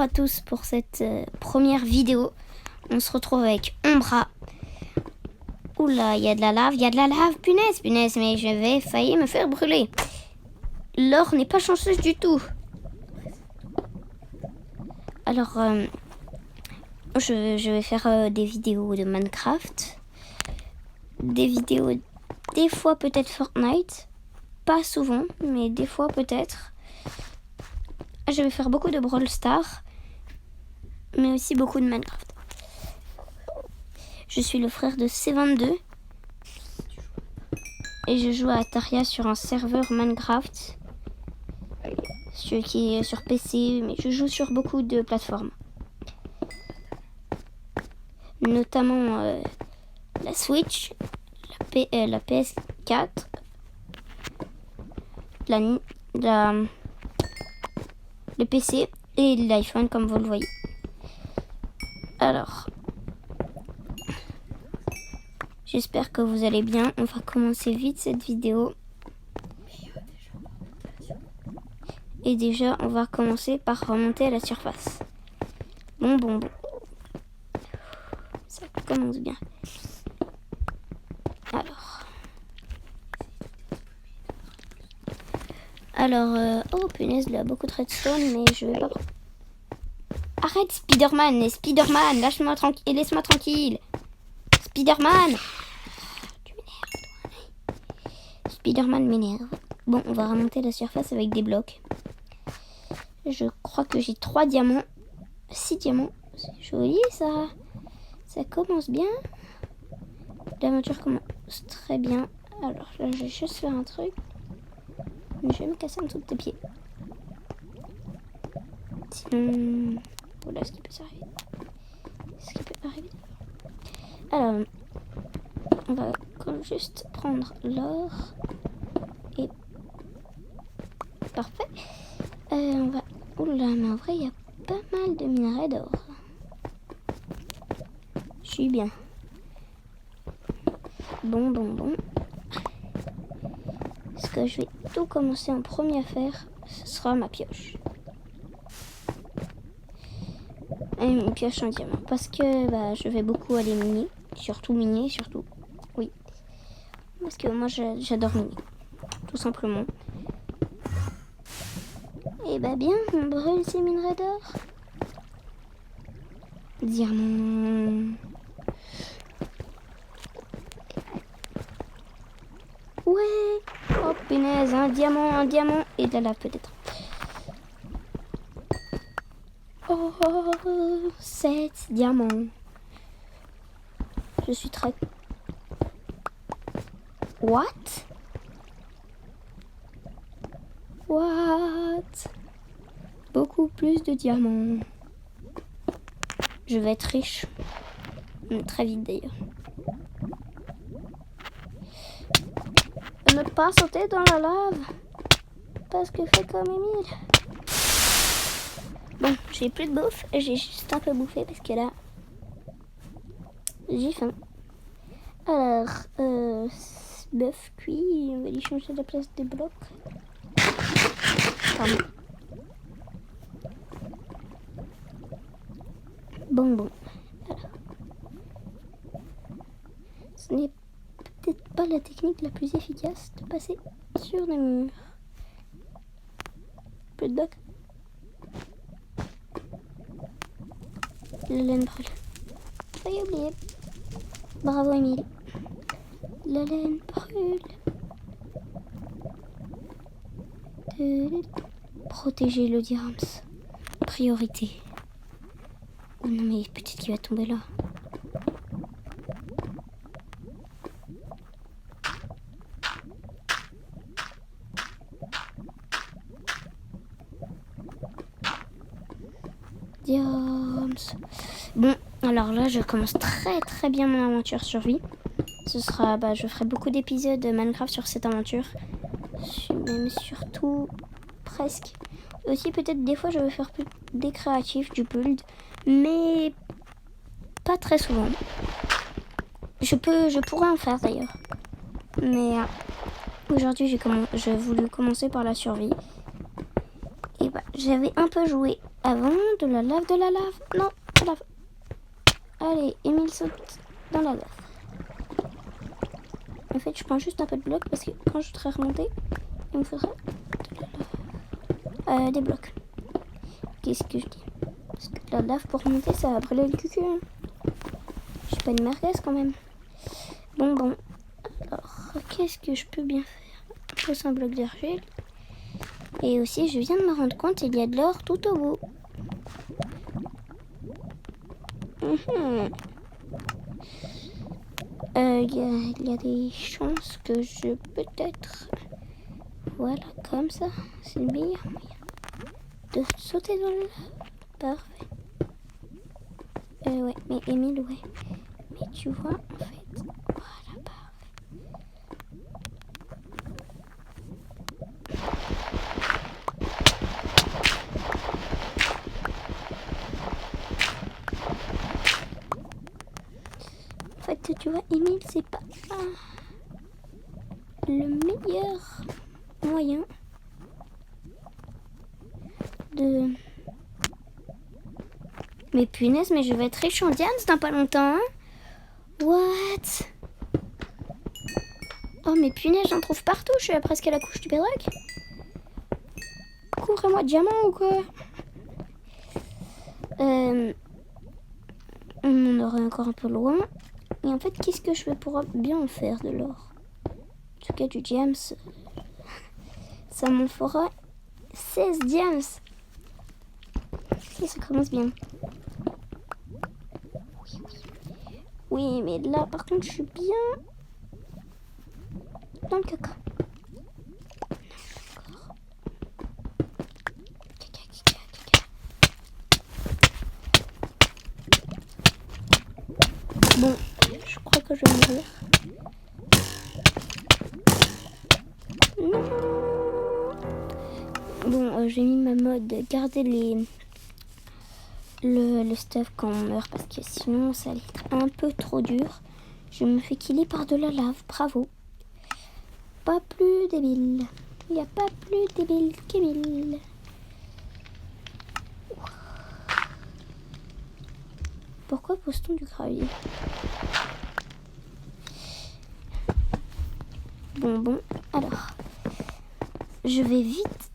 à tous pour cette première vidéo. On se retrouve avec Ombra. Oula, il y a de la lave, punaise, mais je vais faillir me faire brûler. L'or n'est pas chanceuse du tout. Alors, je vais faire des vidéos de Minecraft. Des vidéos, des fois peut-être Fortnite. Pas souvent, mais des fois peut-être. Je vais faire beaucoup de Brawl Stars, mais aussi beaucoup de Minecraft. Je suis le frère de C22 et je joue à Taria sur un serveur Minecraft, qui est sur PC, mais je joue sur beaucoup de plateformes, notamment la Switch, la PS4, le PC et l'iPhone comme vous le voyez. Alors, j'espère que vous allez bien. On va commencer vite cette vidéo. Et déjà, on va commencer par remonter à la surface. Bon. Ça commence bien. Alors, oh punaise, il a beaucoup de redstone, mais je vais pas... Arrête, Spider-Man, laisse-moi tranquille. Spider-Man, tu m'énerves. Spider-Man m'énerve. Bon, on va remonter la surface avec des blocs. Je crois que j'ai 3 diamants. 6 diamants. C'est joli, ça. Ça commence bien. L'aventure commence très bien. Alors, là, je vais juste faire un truc. Mais je vais me casser en dessous de tes pieds. Sinon... Voilà ce qui peut arriver. Alors, on va juste prendre l'or. Et... Parfait. On va... Oula, mais en vrai, il y a pas mal de minerais d'or. Je suis bien. Bon. Ce que je vais tout commencer en premier à faire, ce sera ma pioche. Une pioche en diamant. Parce que je vais beaucoup aller miner. Surtout. Oui. Parce que moi, j'adore miner. Tout simplement. Et bien, on brûle ces minerais d'or. Diamant. Ouais. Oh punaise, un diamant. Et de la lave peut-être. Oh, 7 diamants. Je suis très... What? Beaucoup plus de diamants. Je vais être riche. Très vite d'ailleurs. Ne pas sauter dans la lave. Parce que fait comme Emile. Bon, j'ai plus de bouffe. J'ai juste un peu bouffé parce que là, j'ai faim. Alors, bœuf cuit, on va lui changer la place des blocs. Pardon. Bon. Alors. Ce n'est peut-être pas la technique la plus efficace de passer sur des murs. Plus de blocs. La laine brûle. J'ai oublié. Bravo Emile. La laine brûle. Protéger le diams. Priorité. Oh non mais peut-être qu'il va tomber là. Diams. Bon, alors là, je commence très bien mon aventure survie. Ce sera, je ferai beaucoup d'épisodes de Minecraft sur cette aventure. Même surtout, presque. Aussi, peut-être des fois, je vais faire des créatifs, du build. Mais pas très souvent. Je pourrais en faire d'ailleurs. Mais aujourd'hui, j'ai voulu commencer par la survie. Et j'avais un peu joué Avant, de la lave, de la lave. Non, de la lave. Allez, Émile saute dans la lave. En fait, je prends juste un peu de bloc parce que quand je serai remonté, il me faudra de la lave. Des blocs. Qu'est-ce que je dis? Parce que la lave pour remonter, ça va brûler le cucu. Hein. Je suis pas une merguez quand même. Bon. Alors, qu'est-ce que je peux bien faire? Je pose un bloc d'argile. Et aussi, je viens de me rendre compte, il y a de l'or tout au bout. Il y a des chances que je peut-être... Voilà, comme ça. C'est le meilleur moyen de sauter dans le lave. Parfait. Ouais, mais Émile, ouais. Mais tu vois, en fait... Voilà, parfait. En fait, tu vois, Émile, c'est pas le meilleur moyen de... Mais punaise, mais je vais être riche en diams dans pas longtemps, hein. What? Oh, mais punaise, j'en trouve partout. Je suis presque à la couche du bedrock. Courez-moi, diamant ou quoi? On aurait encore un peu loin. Et en fait, qu'est-ce que je vais pouvoir bien en faire de l'or? En tout cas, du diams. Ça m'en fera 16 diams. Ça commence bien. Oui, mais là, par contre, je suis bien dans le caca. Bon, je crois que je vais mourir. Non. Bon, j'ai mis ma mode garder le stuff quand on meurt parce que sinon ça allait être un peu trop dur. Je me fais killer par de la lave, bravo. Pas plus débile. Il n'y a pas plus débile qu'Émile. Pourquoi pose-t-on du gravier? Bon, alors. Je vais vite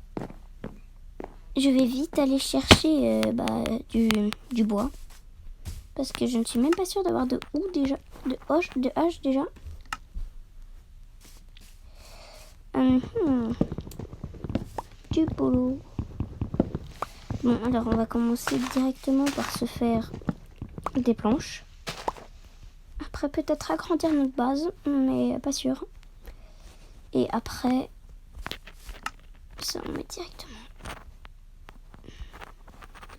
aller chercher du bois. Parce que je ne suis même pas sûre d'avoir de hache déjà. Du boulot. Bon, alors on va commencer directement par se faire des planches. Après peut-être agrandir notre base, mais pas sûr. Et après, ça on met directement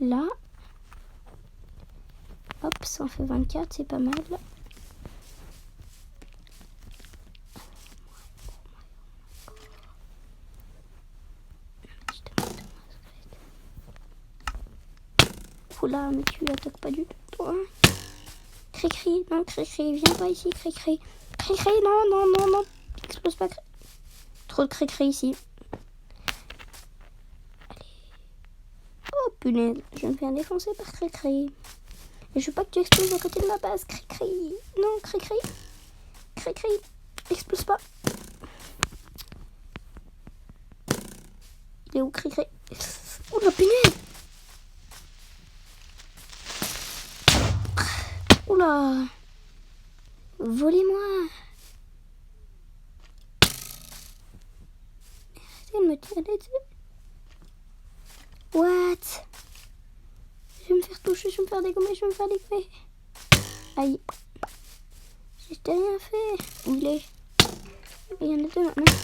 là. Hop, ça en fait 24, c'est pas mal. Oula, mais tu attaques pas du tout, toi. Cri-cri, non, cri-cri, viens pas ici, cri-cri. Cri-cri, non. Explose pas, trop de cri-cri ici. Allez. Oh, punaise, je me fais défoncer par cri-cri. Et je veux pas que tu exploses à côté de ma base, cri-cri. Non, cri-cri. Cri-cri, explose pas. Il est où, cri-cri? Oh, la punaise. Oula! Volez-moi! Arrêtez de me tirer dessus! What? Je vais me faire toucher, je vais me faire dégommer. Aïe! Je t'ai rien fait! Où il est? Il y en a deux maintenant.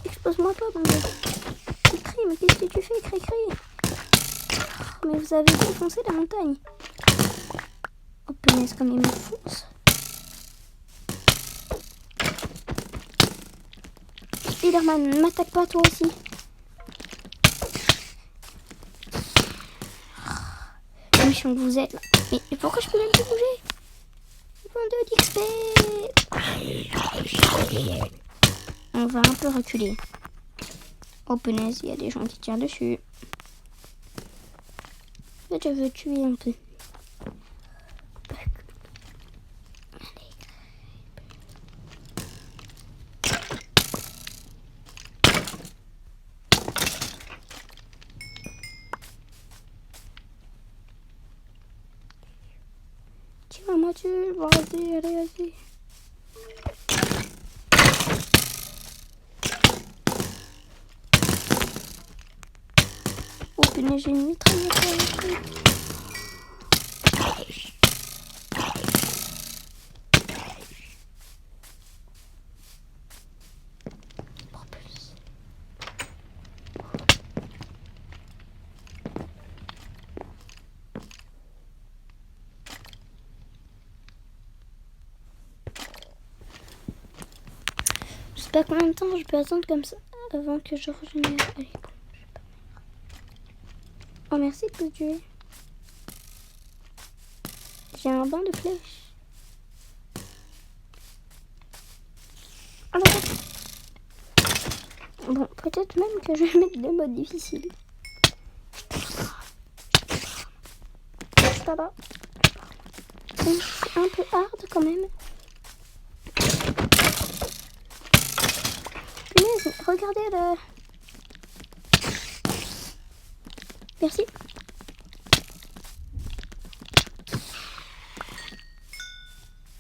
Explose-moi pas, bande de cri, mais qu'est-ce que tu fais, cri? Mais vous avez défoncé la montagne! Oh punaise, comme il me fonce. Spider-Man, ne m'attaque pas toi aussi. Le méchant que vous êtes là. Mais pourquoi je peux même plus bouger? 22 d'XP. On va un peu reculer. Oh punaise, il y a des gens qui tirent dessus. fait, je veux tuer un peu. Tiens-moi dessus, vas-y, allez, vas-y. Oh punaise, j'ai une mitraillette avec. Je sais pas combien de temps je peux attendre comme ça avant que je régénère. Allez, bon, je vais pas mourir. Oh merci de me tuer. J'ai un banc de flèches. Alors, bon, peut-être même que je vais mettre le mode difficile. Ça va. C'est un peu hard quand même. Punaise, regardez le... Merci.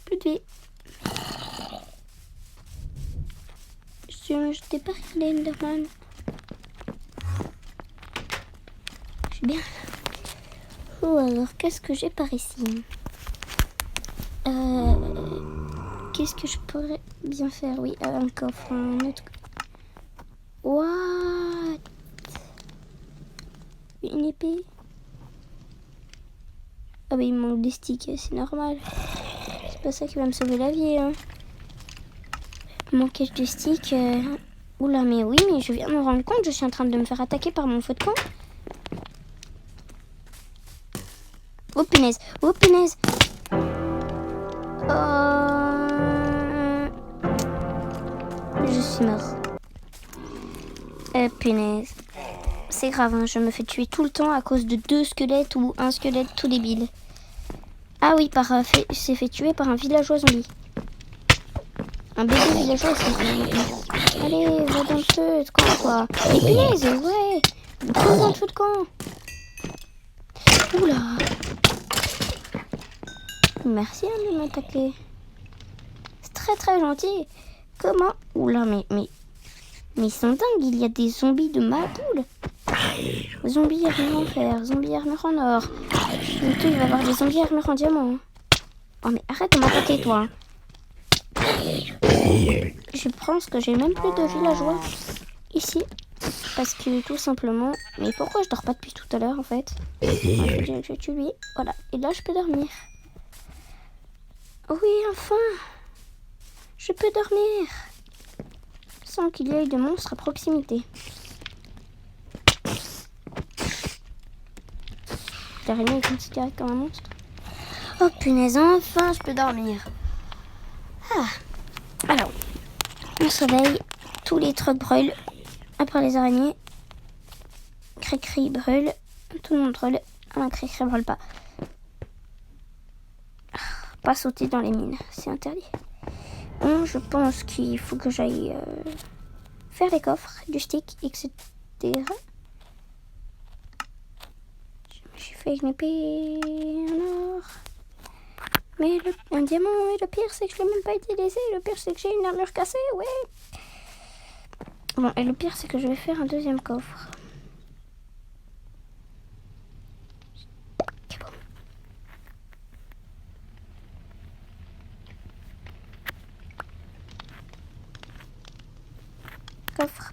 Plus de vie. Je t'ai pas réglé, Enderman. Je suis bien. Oh, alors, qu'est-ce que j'ai par ici? Qu'est-ce que je pourrais bien faire? Oui, un coffre, un autre... What? Une épée? Ah bah il me manque des sticks, c'est normal. C'est pas ça qui va me sauver la vie, hein. Manquage de sticks... Oula, mais oui, mais je viens de me rendre compte, je suis en train de me faire attaquer par mon feu de camp. Oh punaise, oh punaise. Je suis mort. Punaise. C'est grave, hein, je me fais tuer tout le temps à cause de 2 squelettes ou un squelette tout débile. Ah oui, c'est fait tuer par un villageois zombie. Un bébé villageois zombie. Allez, va dans le feu de camp, quoi. Et punaise, ouais. Va dans le feu de camp. Oula. Merci de m'attaquer. C'est très très gentil. Comment? Oula, mais ils sont dingues, il y a des zombies de ma poule. Zombies armure en fer, zombies armure en or. Bientôt il va y avoir des zombies armure en diamant. Oh mais arrête de m'attaquer toi. Je pense que j'ai même plus de villageois ici. Parce que tout simplement... Mais pourquoi je dors pas depuis tout à l'heure en fait? Je vais tuer. Voilà, et là je peux dormir. Oui, enfin. Je peux dormir. Sans qu'il y ait de monstres à proximité. L'araignée est considérée comme un monstre. Oh punaise, enfin je peux dormir. Ah. Alors, on se réveille. Tous les trucs brûlent. Après les araignées. Cricri brûle. Tout le monde brûle. Ah, Cricri brûle pas. Pas sauter dans les mines, c'est interdit. Bon, je pense qu'il faut que j'aille faire les coffres, du stick, etc. J'ai fait une épée en or. Mais un diamant, et le pire c'est que je l'ai même pas utilisé. Le pire c'est que j'ai une armure cassée, ouais. Bon, et le pire c'est que je vais faire un deuxième coffre. Coffre.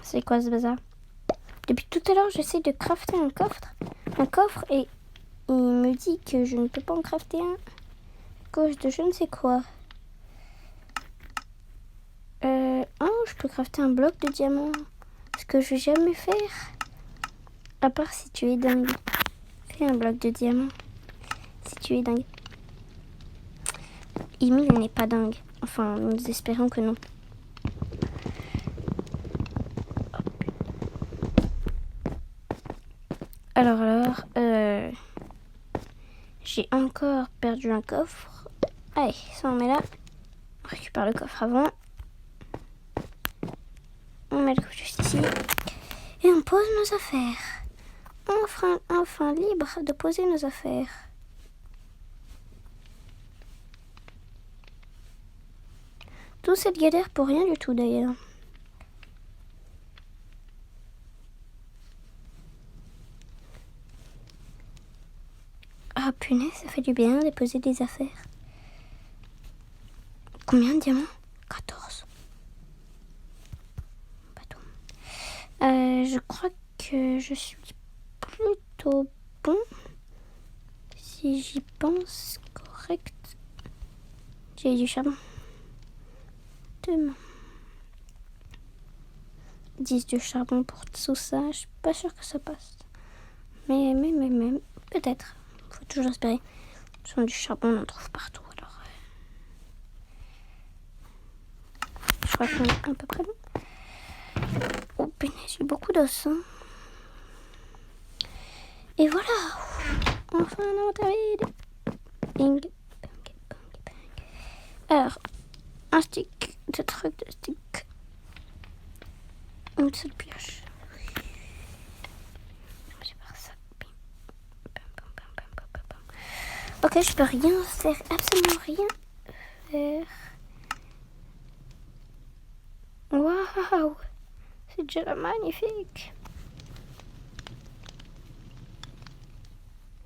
C'est quoi ce bazar? Depuis tout à l'heure, j'essaie de crafter un coffre et il me dit que je ne peux pas en crafter un à cause de je ne sais quoi. Je peux crafter un bloc de diamant. Ce que je vais jamais faire. À part si tu es dingue. Fais un bloc de diamant. Si tu es dingue. Emile n'est pas dingue. Enfin, nous espérons que non. Alors, j'ai encore perdu un coffre. Allez, ça on met là. On récupère le coffre avant. On met le coffre juste ici. Et on pose nos affaires. Enfin libre de poser nos affaires. Toute cette galère pour rien du tout d'ailleurs. Ah punaise, ça fait du bien de poser des affaires. Combien de diamants? 14. Pas tout. Je crois que je suis plutôt bon. Si j'y pense correct. J'ai du charbon. 10 de charbon pour tout ça. Je suis pas sûre que ça passe. Mais peut-être. Faut toujours espérer. Du charbon, on en trouve partout. Alors, je crois qu'on est à peu près bon. Oh punaise, j'ai beaucoup d'os. Hein. Et voilà. Enfin, un inventaire vide. Bing. Alors, un stick de truc de stick. Une seule pioche. Ok, je peux rien faire, absolument rien faire. Waouh, c'est déjà magnifique.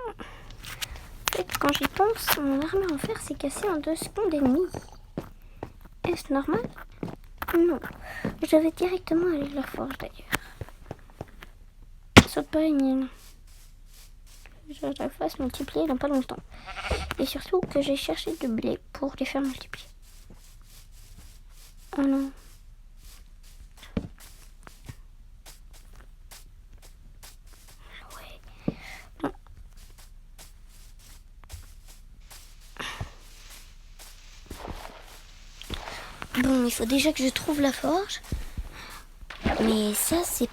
En fait, quand j'y pense, mon armure en fer s'est cassée en 2 secondes et demie. Est-ce normal? Non. Je vais directement aller à la forge d'ailleurs. Saute pas, Emile. Je la fasse multiplier dans pas longtemps. Et surtout que j'ai cherché du blé pour les faire multiplier. Oh non. Ouais. Bon, il faut déjà que je trouve la forge. Mais ça, c'est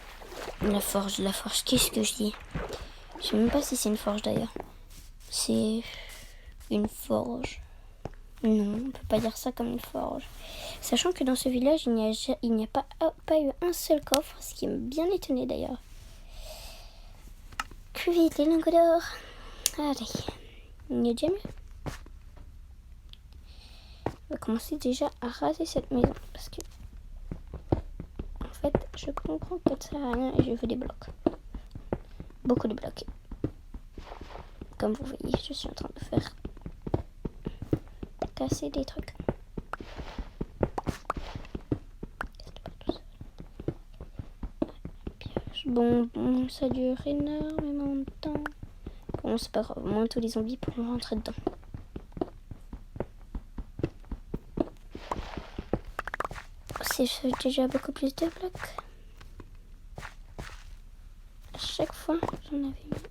la forge. La forge, qu'est-ce que je dis? Je sais même pas si c'est une forge d'ailleurs. C'est une forge. Non, on peut pas dire ça comme une forge. Sachant que dans ce village, il n'y a pas eu un seul coffre, ce qui m'a bien étonné d'ailleurs. Plus vite les lingots d'or. Allez, il y a déjà mieux. On va commencer déjà à raser cette maison parce que en fait, je comprends que ça sert à rien et je veux des blocs. Beaucoup de blocs. Comme vous voyez, je suis en train de faire casser des trucs. Bon, ça dure énormément de temps. Bon, c'est pas grave, au moins tous les zombies pourront rentrer dedans. C'est déjà beaucoup plus de blocs. À chaque fois, j'en avais mis un bloc.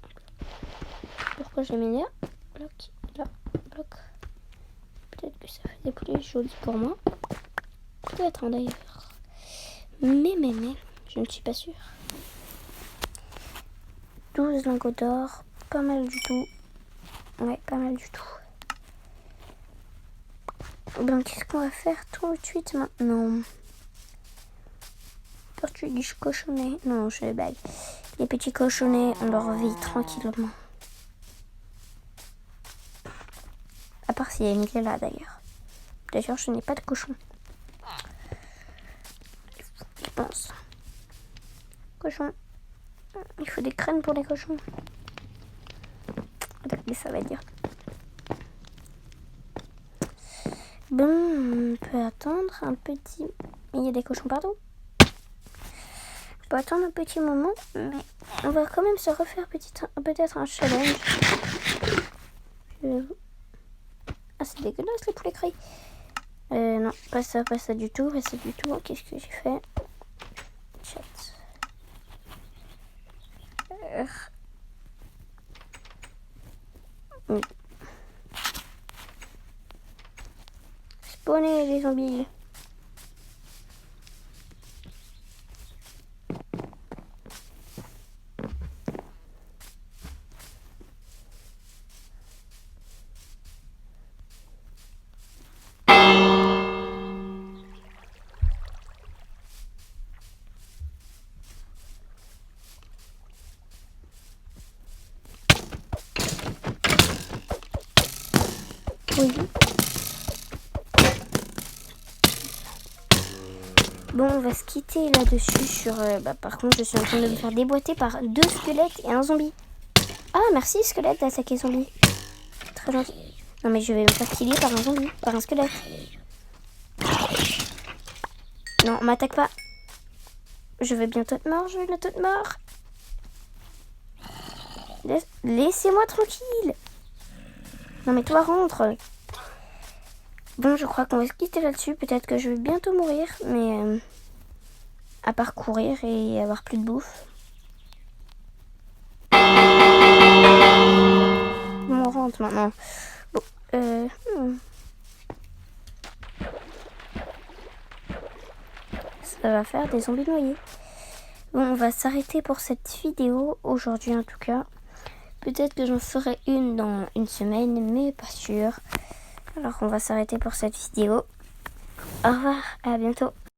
Pourquoi j'ai mis là? Bloc, là, bloc. Peut-être que ça faisait plus joli pour moi. Peut-être d'ailleurs. Mais, je ne suis pas sûre. 12 lingots d'or, pas mal du tout. Ouais, pas mal du tout. Donc, qu'est-ce qu'on va faire tout de suite maintenant? Tortue du cochonnet. Non, je bague. Les petits cochonnets ont leur vie tranquillement. À part si Emile est là d'ailleurs. D'ailleurs, je n'ai pas de cochon. Je pense. Cochon. Il faut des crânes pour les cochons. Mais ça va dire. Bon, on peut attendre un petit... Il y a des cochons partout. On peut attendre un petit moment, mais on va quand même se refaire peut-être un challenge. Ah, c'est dégueulasse les poulets crient. Non, pas ça du tout, pas ça du tout. Qu'est-ce que j'ai fait? Chat. Oui. Spawner les zombies. Oui. Bon, on va se quitter là-dessus sur... par contre, je suis en train de me faire déboîter par 2 squelettes et un zombie. Ah, merci squelette d'attaquer zombie. Très gentil. Non mais je vais me faire killer par un zombie, par un squelette. Non, m'attaque pas. Je vais bientôt être mort, je vais bientôt être mort. Laissez-moi tranquille. Non mais toi rentre. Bon, je crois qu'on va se quitter là-dessus. Peut-être que je vais bientôt mourir, mais à part courir et avoir plus de bouffe. On rentre maintenant. Bon, ça va faire des zombies noyés. Bon, on va s'arrêter pour cette vidéo, aujourd'hui en tout cas. Peut-être que j'en ferai une dans une semaine, mais pas sûr. Alors on va s'arrêter pour cette vidéo. Au revoir, à bientôt.